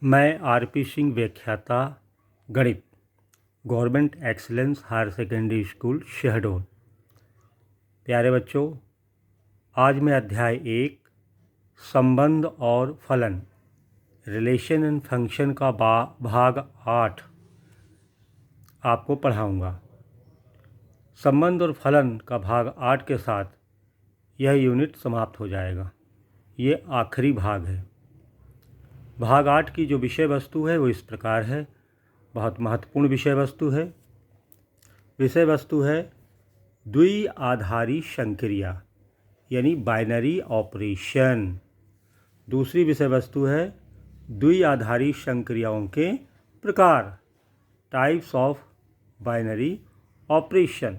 मैं आर.पी. सिंह, व्याख्याता गणित, government excellence higher secondary school Shahdol. प्यारे बच्चों, आज मैं अध्याय 1 संबंध और फलन रिलेशन एंड फंक्शन का भाग 8 आपको पढ़ाऊँगा। संबंध और फलन का भाग 8 के साथ यह यूनिट समाप्त हो जाएगा। ये आखिरी भाग है। भाग 8 की जो विषय वस्तु है वो इस प्रकार है, बहुत महत्वपूर्ण विषय वस्तु है। विषय वस्तु है द्विआधारी संक्रिया यानी बाइनरी ऑपरेशन। दूसरी विषय वस्तु है द्विआधारी संक्रियाओं के प्रकार, टाइप्स ऑफ बाइनरी ऑपरेशन।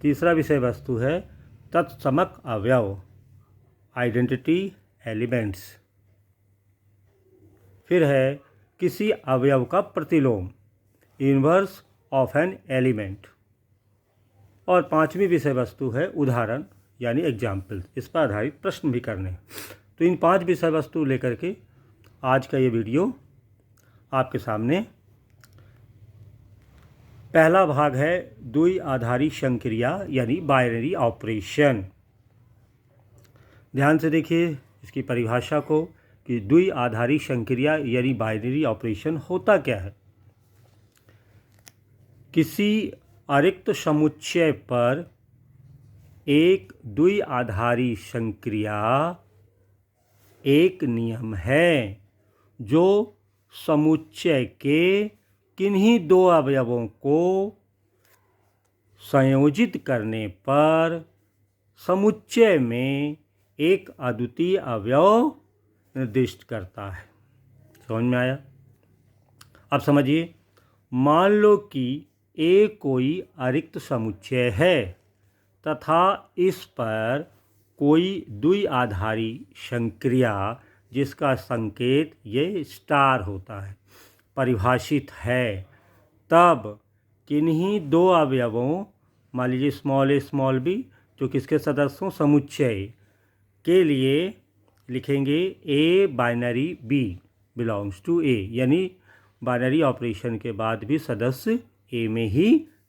तीसरा विषय वस्तु है तत्समक अवयव, आइडेंटिटी एलिमेंट्स। फिर है किसी अवयव का प्रतिलोम, इन्वर्स ऑफ एन एलिमेंट। और पांचवी विषय वस्तु है उदाहरण यानी एग्जाम्पल, इस पर आधारित प्रश्न भी करने। तो इन 5 विषय वस्तु लेकर के आज का ये वीडियो आपके सामने। पहला भाग है द्विआधारी संक्रिया यानी बाइनरी ऑपरेशन। ध्यान से देखिए इसकी परिभाषा को कि द्विआधारी संक्रिया यानी बाइनरी ऑपरेशन होता क्या है। किसी अरिक्त समुच्चय पर एक द्विआधारी संक्रिया एक नियम है जो समुच्चय के किन्हीं दो अवयवों को संयोजित करने पर समुच्चय में एक अद्वितीय अवयव निर्दिष्ट करता है। समझ में आया? अब समझिए, मान लो कि ए कोई अरिक्त समुच्चय है तथा इस पर कोई द्विआधारी संक्रिया जिसका संकेत ये स्टार होता है परिभाषित है। तब किन्हीं दो अवयवों, मान लीजिए स्मॉल ए स्मॉल बी, जो किसके सदस्यों समुच्चय के लिए लिखेंगे A binary B belongs to A, यानी बाइनरी ऑपरेशन के बाद भी सदस्य ए में ही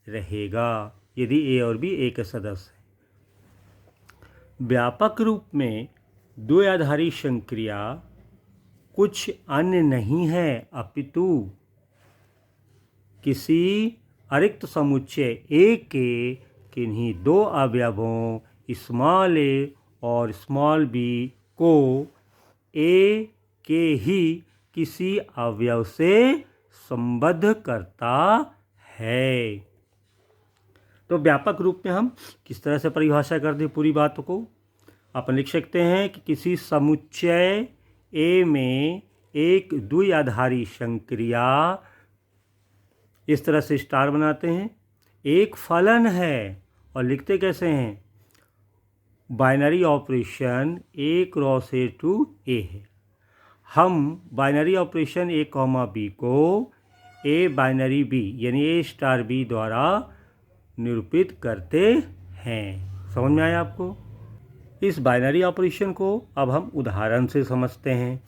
रहेगा यदि ए और बी ए के सदस्य हैं। व्यापक रूप में द्विआधारी संक्रिया कुछ अन्य नहीं है अपितु किसी अरिक्त समुच्चय ए के किन्हीं दो अवयवों स्मॉल ए और स्मॉल बी को ए के ही किसी अवयव से संबद्ध करता है। तो व्यापक रूप में हम किस तरह से परिभाषा कर दें पूरी बात को, अपन लिख सकते हैं कि किसी समुच्चय ए में एक द्विआधारी संक्रिया, इस तरह से स्टार बनाते हैं, एक फलन है। और लिखते कैसे हैं? Binary operation A cross A to A है। हम binary operation A comma B को ए बाइनरी बी यानी ए स्टार बी द्वारा निरूपित करते हैं। समझ में आया आपको? इस बाइनरी ऑपरेशन को अब हम उदाहरण से समझते हैं।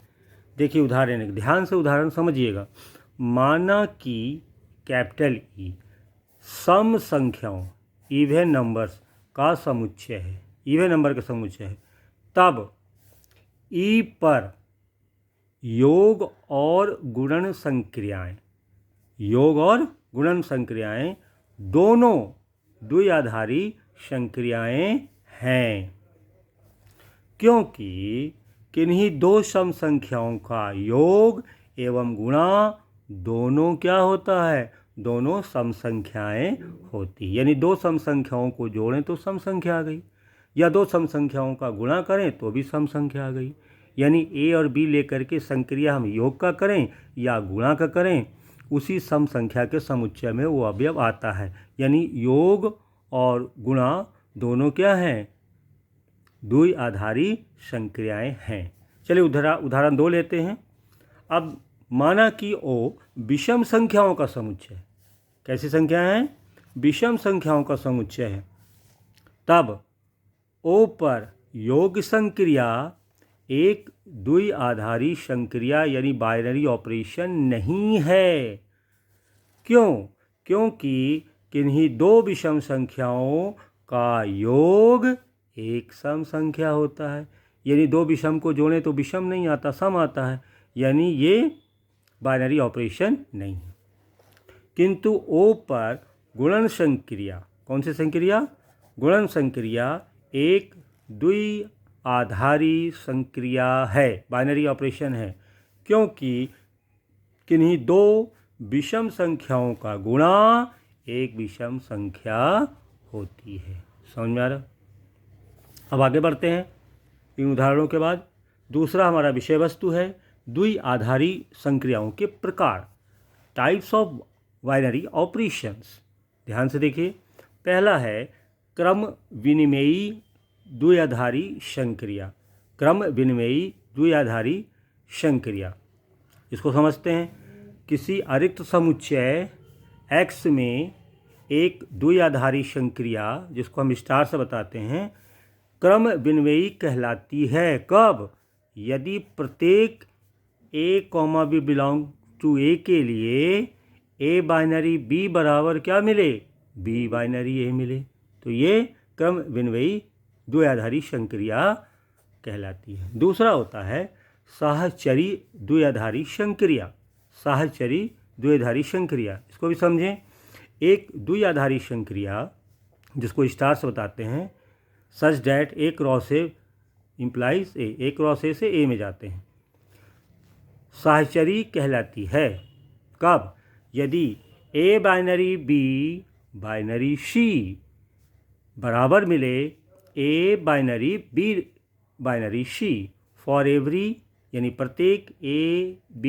देखिए उदाहरण, ध्यान से उदाहरण समझिएगा। माना कि कैपिटल ई सम संख्याओं इवन नंबर्स का समुच्चय है, इवन नंबर का समुच्चय है। तब ई पर योग और गुणन संक्रियाएं, योग और गुणन संक्रियाएं दोनों द्विआधारी संक्रियाएं हैं, क्योंकि किन्हीं दो सम संख्याओं का योग एवं गुणा दोनों क्या होता है? दोनों सम संख्याएं होती, यानी दो सम संख्याओं को जोड़ें तो सम संख्या आ गई, या दो सम संख्याओं का गुणा करें तो भी सम संख्या आ गई। यानी ए और बी लेकर के संक्रिया हम योग का करें या गुणा का करें, उसी सम संख्या के समुच्चय में वो अवयव आता है। यानी योग और गुणा दोनों क्या हैं? द्विआधारी संक्रियाएं हैं। चलिए उदाहरण 2 लेते हैं। अब माना कि ओ विषम संख्याओं का समुच्चय है। कैसी संख्या है? विषम संख्याओं का समुच्चय है। तब ओ पर योग संक्रिया एक द्विआधारी संक्रिया यानी बाइनरी ऑपरेशन नहीं है। क्यों? क्योंकि किन्हीं दो विषम संख्याओं का योग एक सम संख्या होता है। यानी दो विषम को जोड़ें तो विषम नहीं आता, सम आता है, यानी ये बाइनरी ऑपरेशन नहीं है। किंतु ओ पर गुणन संक्रिया, कौन सी संक्रिया? गुणन संक्रिया एक द्विआधारी संक्रिया है, बाइनरी ऑपरेशन है, क्योंकि किन्हीं दो विषम संख्याओं का गुणा एक विषम संख्या होती है। समझ में आ रहा? अब आगे बढ़ते हैं इन उदाहरणों के बाद। दूसरा हमारा विषय वस्तु है द्विआधारी संक्रियाओं के प्रकार, टाइप्स ऑफ बाइनरी ऑपरेशंस। ध्यान से देखिए, पहला है क्रम विनिमेयी द्विआधारी संक्रिया। क्रम विनिमेयी द्विआधारी संक्रिया, इसको समझते हैं। किसी अरिक्त समुच्चय X में एक द्विआधारी संक्रिया, जिसको हम स्टार से बताते हैं, क्रम विनिमेयी कहलाती है। कब? यदि प्रत्येक A, B belong to A के लिए A बाइनरी B बराबर क्या मिले? B बाइनरी A मिले, तो ये क्रम विनिमेयी द्विआधारी संक्रिया कहलाती है। दूसरा होता है साहचरी द्विआधारी संक्रिया। साहचरी द्विआधारी संक्रिया, इसको भी समझें। एक द्विआधारी संक्रिया जिसको स्टार से बताते हैं, such that A cross A implies A cross A से A में जाते हैं, साहचरी कहलाती है। कब? यदि A binary B binary C बराबर मिले A binary B binary C for every, यानी प्रत्येक A B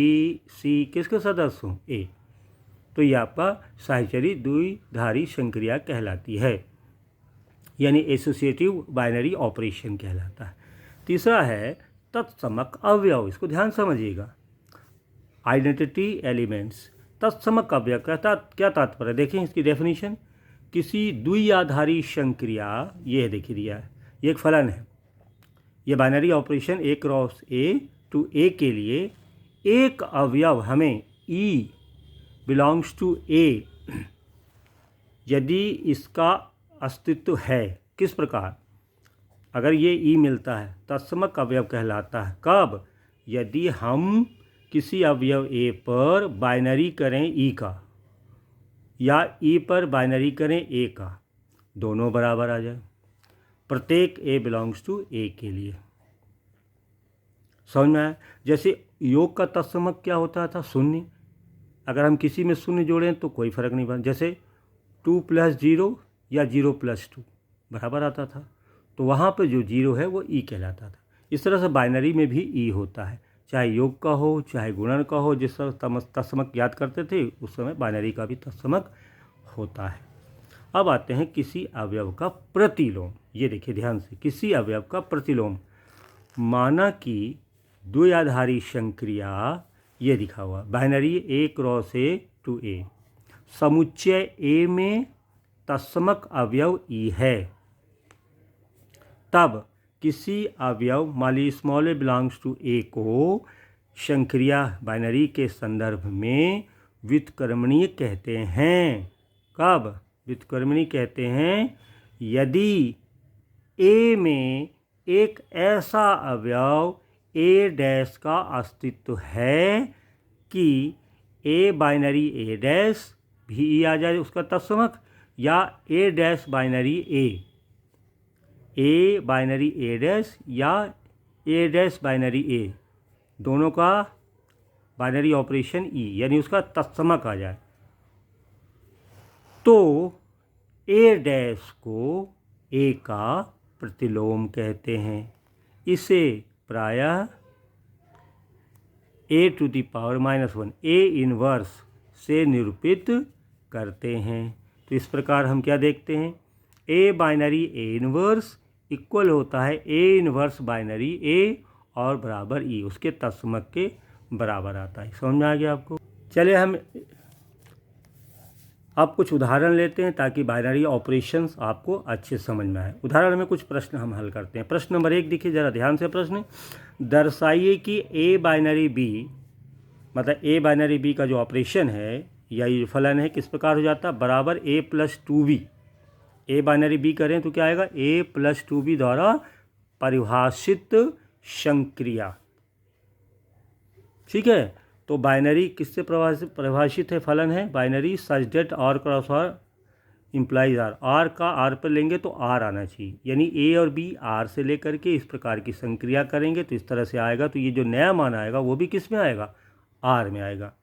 C किसके सदस्य हों? A, तो ये आपका साहचरी द्विधारी संक्रिया कहलाती है, यानी एसोसिएटिव बाइनरी ऑपरेशन कहलाता है। तीसरा है तत्समक अवयव, इसको ध्यान समझिएगा। Identity elements. तत्समक अवयव का क्या तात्पर्य? देखें इसकी डेफिनेशन। किसी द्विआधारी संक्रिया, ये देखिए दिया है, ये एक फलन है, ये binary operation A cross A to A के लिए एक अवयव हमें E बिलोंग्स टू A यदि इसका अस्तित्व है। किस प्रकार? अगर ये E मिलता है तत्समक अवयव कहलाता है। कब? यदि हम किसी अवयव A पर बाइनरी करें E का, या E पर बाइनरी करें A का, दोनों बराबर आ जाए, प्रत्येक A बिलोंग्स टू A के लिए। समझ में आया? जैसे योग का तत्समक क्या होता था? शून्य। अगर हम किसी में शून्य जोड़ें तो कोई फर्क नहीं पड़ता, जैसे 2 + 0 या 0 + 2 बराबर आता था, तो वहाँ पर जो 0 है वो E कहलाता था। इस तरह से बाइनरी में भी E होता है, चाहे योग का हो चाहे गुणन का हो। जिस समय तत्समक याद करते थे उस समय बाइनरी का भी तत्समक होता है। अब आते हैं किसी अवयव का प्रतिलोम। ये देखिए ध्यान से, किसी अवयव का प्रतिलोम। माना कि द्विआधारी संक्रिया, ये लिखा हुआ binary A cross A to A, समुच्चय A में तत्समक अवयव E है। तब किसी अवयव मान ली small a belongs to A को संक्रिया बाइनरी के संदर्भ में व्युत्क्रमणीय कहते हैं। कब व्युत्क्रमणीय कहते हैं? यदि A में एक ऐसा अवयव A डैश का अस्तित्व है कि A बाइनरी A डैश भी आ जाए उसका तत्समक, या A dash binary A binary A dash या A डैश बाइनरी A, दोनों का बाइनरी ऑपरेशन E यानी उसका तत्समक आ जाए, तो A डैश को A का प्रतिलोम कहते हैं। इसे प्रायः A⁻⁻1 A इन्वर्स से निरूपित करते हैं। तो इस प्रकार हम क्या देखते हैं? A binary A inverse equal होता है A इन्वर्स बाइनरी A और बराबर E, उसके तत्समक के बराबर आता है। समझ में आ गया आपको? चलिए हम अब कुछ उदाहरण लेते हैं ताकि बाइनरी ऑपरेशंस आपको अच्छे समझ में आए। उदाहरण में कुछ प्रश्न हम हल करते हैं। प्रश्न नंबर 1 देखिए ज़रा ध्यान से। प्रश्न दर्शाइए कि ए बाइनरी बी, मतलब ए बाइनरी बी का जो ऑपरेशन है या ये फलन है किस प्रकार हो जाता है, बराबर A plus two B. A binary B करें तो क्या आएगा, ए प्लस टू बी द्वारा परिभाषित संक्रिया। ठीक है, तो बाइनरी किससे परिभाषित है, फलन है binary such that R cross R implies R. R का आर पर लेंगे तो आर आना चाहिए, यानी ए और बी आर से लेकर के इस प्रकार की संक्रिया करेंगे तो इस तरह से आएगा। तो ये जो नया मान आएगा वो भी किस में आएगा, आर में आएगा।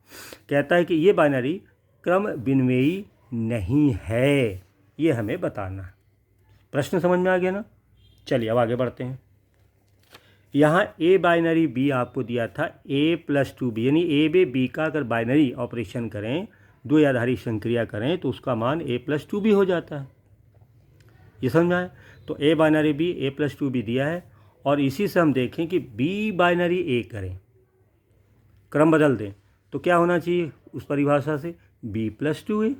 कहता है कि ये बाइनरी क्रम विन्मेयी नहीं है, ये हमें बताना है। प्रश्न समझ में आ गया ना। चलिए अब आगे बढ़ते हैं। यहाँ ए बाइनरी बी आपको दिया था ए प्लस टू बी, यानी ए बे बी का अगर बाइनरी ऑपरेशन करें, दो आधारी संक्रिया करें तो उसका मान ए प्लस टू बी हो जाता है। ये समझ में आए। तो a binary b a plus two b दिया है और इसी से हम देखें कि बी बाइनरी ए करें, क्रम बदल दें तो क्या होना चाहिए उस परिभाषा से, बी प्लस टू ए।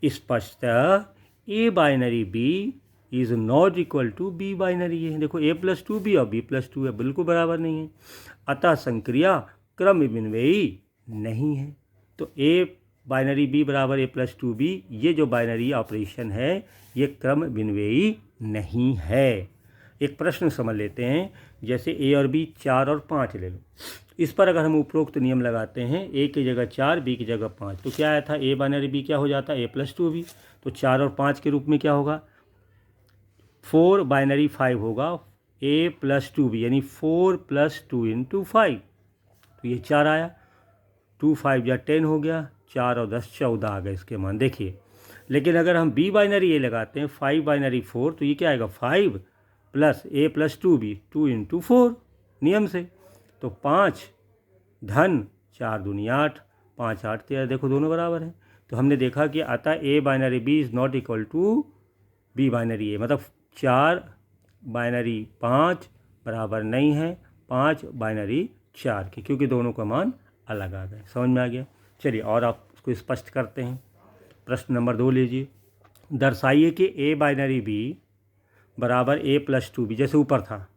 स्पष्टतः A binary B is not equal to B binary A. देखो ए प्लस टू बी और बी प्लस टू ए बिल्कुल बराबर नहीं है, अतः संक्रिया क्रम विन्मेयी नहीं है। तो ए बाइनरी बी बराबर ए प्लस टू बी, ये जो बाइनरी ऑपरेशन है ये क्रम विन्मेयी नहीं है। एक प्रश्न समझ लेते हैं, जैसे ए और बी 4 और 5 ले लो। इस पर अगर हम उपरोक्त नियम लगाते हैं, ए की जगह 4 बी की जगह 5, तो क्या आया था, ए बाइनरी बी क्या हो जाता है, ए प्लस टू बी। तो 4 और 5 के रूप में क्या होगा, 4 बाइनरी 5 होगा, ए प्लस टू बी, यानी 4 प्लस टू इंटू 5। तो ये 4 आया, 2 5 या 10 हो गया, 4 और 10 14 आ गए इसके मान, देखिए। लेकिन अगर हम बी बाइनरी ए लगाते हैं 5 बाइनरी 4, तो ये क्या आएगा, 5 प्लस ए प्लस टू बी, 2 इंटू 4 नियम से। तो 5 धन 4 दूनी 8, 5 8 13, देखो दोनों बराबर हैं। तो हमने देखा कि अतः A binary B is not equal to B binary A, मतलब 4 बाइनरी 5 बराबर नहीं है 5 बाइनरी 4 के, क्योंकि दोनों का मान अलग आ गए। समझ में आ गया। चलिए और आप उसको स्पष्ट करते हैं। प्रश्न नंबर 2 लीजिए। दर्शाइए कि ए बाइनरी बी बराबर ए प्लस टू बी, जैसे ऊपर था,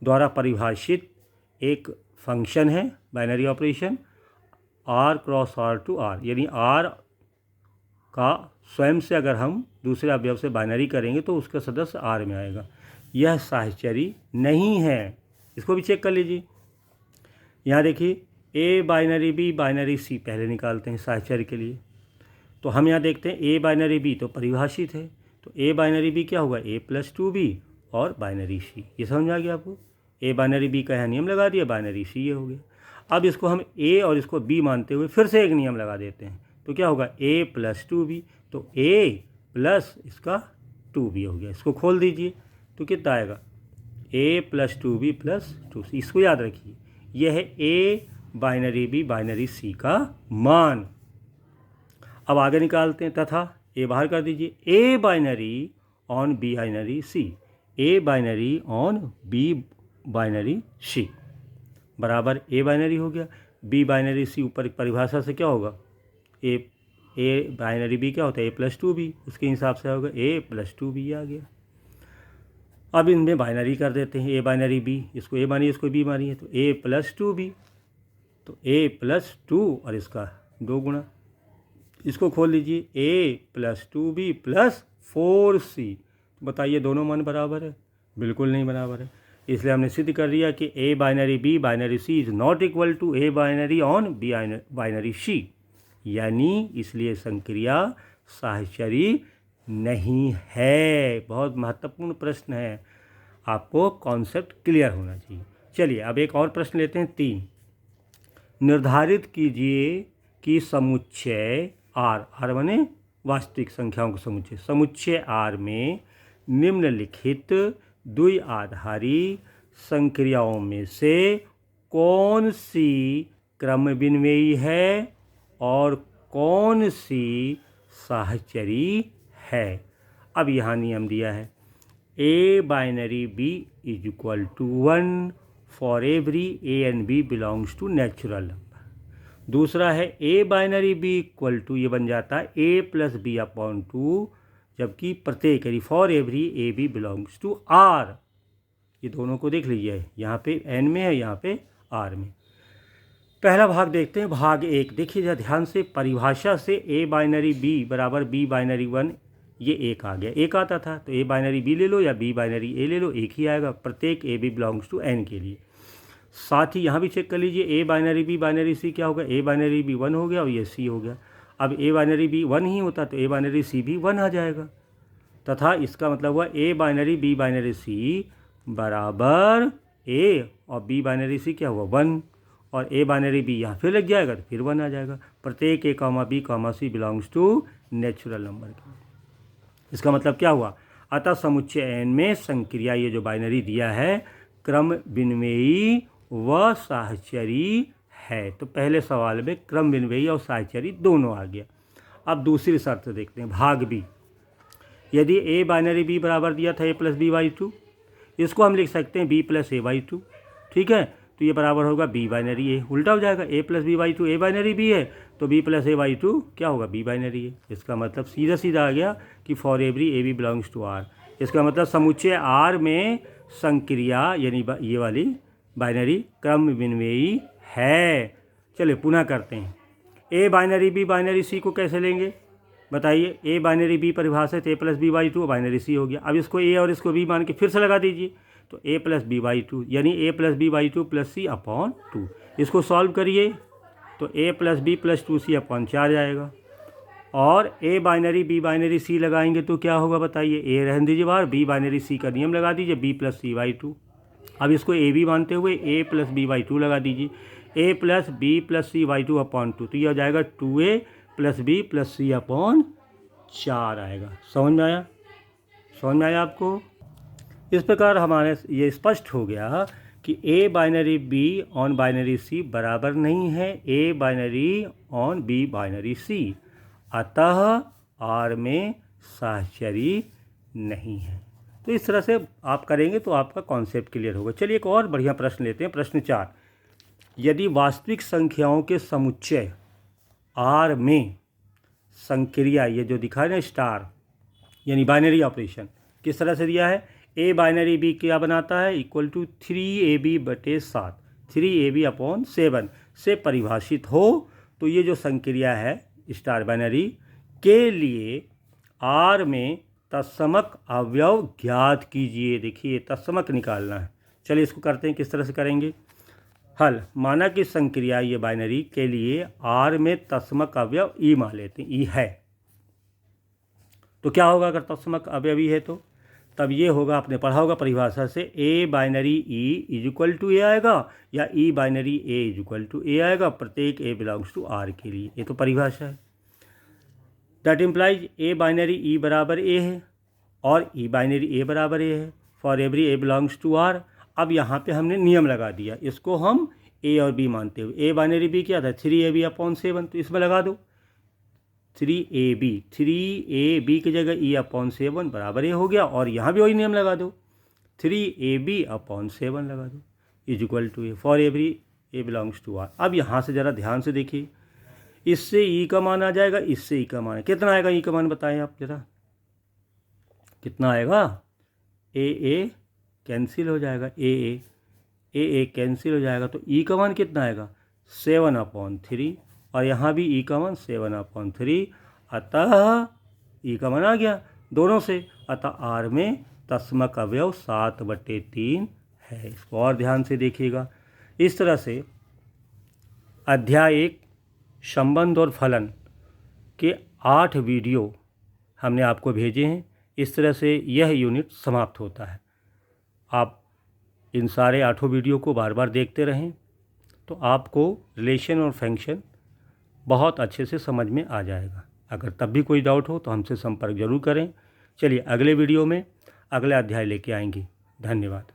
द्वारा परिभाषित एक फंक्शन है binary operation R cross R to R, यानी आर का स्वयं से अगर हम दूसरे अवयव से बाइनरी करेंगे तो उसका सदस्य आर में आएगा। यह साहचर्य नहीं है। इसको भी चेक कर लीजिए। यहाँ देखिए ए बाइनरी बी बाइनरी सी पहले निकालते हैं साहचर्य के लिए। तो हम यहाँ देखते हैं ए बाइनरी बी तो परिभाषित है, तो ए बाइनरी बी क्या होगा, ए प्लस टू बी और बाइनरी सी। ये समझ आ गया आपको। ए बाइनरी बी का यहाँ नियम लगा दिया, बाइनरी सी ये हो गया। अब इसको हम ए और इसको बी मानते हुए फिर से एक नियम लगा देते हैं, तो क्या होगा, ए प्लस टू बी, तो ए प्लस इसका टू बी हो गया। इसको खोल दीजिए तो कितना आएगा, A plus two B plus two C. इसको याद रखिए, यह है ए बाइनरी बी बाइनरी सी का मान। अब आगे निकालते हैं, तथा ए बाहर कर दीजिए, A binary on B binary C, A binary on B binary C बराबर ए बाइनरी हो गया, बी बाइनरी सी ऊपर परिभाषा से क्या होगा, ए बाइनरी बी क्या होता है, ए प्लस टू बी, उसके हिसाब से होगा ए प्लस टू बी आ गया। अब इनमें बाइनरी कर देते हैं, ए बाइनरी बी, इसको ए मानिए इसको बी मानिए, तो ए प्लस टू बी, तो ए प्लस टू और इसका 2 गुणा। इसको खोल लीजिए, A plus two B plus 4c। तो बताइए दोनों मान बराबर है, बिल्कुल नहीं बराबर है। इसलिए हमने सिद्ध कर दिया कि A binary B binary C is not equal to A binary on B binary C, यानी इसलिए संक्रिया साहचर्य नहीं है। बहुत महत्वपूर्ण प्रश्न है, आपको कॉन्सेप्ट क्लियर होना चाहिए। चलिए अब एक और प्रश्न लेते हैं 3। निर्धारित कीजिए कि समुच्चय आर माने वास्तविक संख्याओं का समुच्चय, समुच्चय आर में निम्नलिखित द्विआधारी संक्रियाओं में से कौन सी क्रम विन्मेयी है और कौन सी साहचर्य है। अब यहाँ नियम दिया है, ए binary b is equal to 1 for every a and b belongs to natural number. दूसरा है ए बाइनरी बी इक्वल टू, ये बन जाता है a plus b upon two, जबकि प्रत्येक यानी for every a b belongs to R. ये दोनों को देख लीजिए, यहाँ पे एन में है, यहाँ पे आर में। पहला भाग देखते हैं, भाग एक। देखिए ध्यान से, परिभाषा से ए बाइनरी बी बराबर बी बाइनरी वन, ये एक आ गया। एक आता था तो ए बाइनरी बी ले लो या बी बाइनरी ए ले लो, एक ही आएगा प्रत्येक a b belongs to N के लिए। साथ ही यहाँ भी चेक कर लीजिए, a binary B binary c क्या होगा, ए बाइनरी बी वन हो गया और ये सी हो गया। अब ए बाइनरी बी वन ही होता तो ए बाइनरी सी भी वन आ जाएगा, तथा इसका मतलब हुआ ए बाइनरी बी बाइनरी सी बराबर ए और बी बाइनरी सी क्या हुआ वन, और ए बाइनरी बी यहाँ फिर लग जाएगा तो फिर वन आ जाएगा। प्रत्येक A comma B comma C belongs to natural number के। इसका मतलब क्या हुआ, अतः समुच्चय एन में संक्रिया, ये जो बाइनरी दिया है, क्रम विनिमेयी व साहचरी है। तो पहले सवाल में क्रम विनिमेयी और साहचरी दोनों आ गया। अब दूसरी शर्त देखते हैं, भाग बी। यदि ए बाइनरी बी बराबर दिया था a plus B by two, इसको हम लिख सकते हैं b plus A by two, ठीक है। तो ये बराबर होगा बी बाइनरी ए, उल्टा हो जाएगा, A plus B by two A binary B है तो B plus A by two क्या होगा बी बाइनरी है। इसका मतलब सीधा सीधा आ गया कि for every a b belongs to R. इसका मतलब समुच्चय आर में संक्रिया यानी ये वाली बाइनरी क्रम विनिमेयी है। चलिए पुनः करते हैं, A binary B binary C को कैसे लेंगे बताइए। ए बाइनरी बी परिभाषित A plus B by two, binary C हो गया। अब इसको ए और इसको बी मान के फिर से लगा दीजिए, तो A plus B by two यानी A plus B by two plus C upon two. इसको सॉल्व करिए तो A plus B plus two C upon 4 जाएगा, और A binary B binary C लगाएंगे तो क्या होगा बताइए। ए रहने दीजिए बाहर, बी बाइनरी सी का नियम लगा दीजिए, B plus C by two. अब इसको ए बी मानते हुए A plus B by two लगा दीजिए, A plus B plus C by two upon two, तो यह हो जाएगा 2a plus B plus C upon 4 आएगा। समझ में आया, समझ में आया आपको। इस प्रकार हमारे ये स्पष्ट हो गया कि A binary B on binary C बराबर नहीं है ए binary on B binary C, अतः आर में साहचरी नहीं है। तो इस तरह से आप करेंगे तो आपका कॉन्सेप्ट क्लियर होगा। चलिए एक और बढ़िया प्रश्न लेते हैं, प्रश्न 4। यदि वास्तविक संख्याओं के समुच्चय आर में संक्रिया, ये जो दिखा है ना स्टार यानी बाइनरी ऑपरेशन, किस तरह से दिया है, ए बाइनरी बी क्या बनाता है इक्वल टू 3ab बटे 7, 3ab अपॉन 7 से परिभाषित हो, तो ये जो संक्रिया है स्टार बाइनरी के लिए आर में तत्समक अवयव ज्ञात कीजिए। देखिए तत्समक निकालना है। चलिए इसको करते हैं, किस तरह से करेंगे हल। माना कि संक्रिया ये बाइनरी के लिए आर में तत्समक अवयव ई मान लेते हैं, ई है, तो क्या होगा अगर तत्समक अवयव ई है तो तब ये होगा, आपने पढ़ा होगा परिभाषा से, A binary E is equal to A आएगा या E binary A is equal to A आएगा प्रत्येक ए बिलोंग्स टू आर के लिए। ये तो परिभाषा है। दैट इम्प्लाइज ए बाइनरी ई बराबर ए है और ई बाइनरी ए बराबर ए है for every a belongs to R. अब यहाँ पे हमने नियम लगा दिया, इसको हम ए और बी मानते हुए। ए बाइनरी बी क्या था 3ab अपॉन 7, तो इसमें लगा दो 3ab, 3ab की जगह ई अपॉन 7 बराबर ए हो गया, और यहाँ भी वही नियम लगा दो 3ab अपॉन 7 लगा दो is equal to a for every a belongs to R. अब यहाँ से ज़रा ध्यान से देखिए, इससे ई का मान आ जाएगा, इससे ई का मान कितना आएगा, ई का मान बताएं आप जरा कितना आएगा। ए कैंसिल हो जाएगा, ए कैंसिल हो जाएगा, तो ई का मान कितना आएगा 7/3, और यहाँ भी ई का मान 7/3, अतः ई का मान आ गया दोनों से, अतः आर में तत्समक अवयव 7/3 है। इसको और ध्यान से देखिएगा। इस तरह से अध्याय 1 संबंध और फलन के 8 वीडियो हमने आपको भेजे हैं। इस तरह से यह यूनिट समाप्त होता है। आप इन सारे 8 वीडियो को बार बार देखते रहें तो आपको रिलेशन और फंक्शन बहुत अच्छे से समझ में आ जाएगा। अगर तब भी कोई डाउट हो तो हमसे संपर्क जरूर करें। चलिए अगले वीडियो में अगला अध्याय लेके आएंगे। धन्यवाद।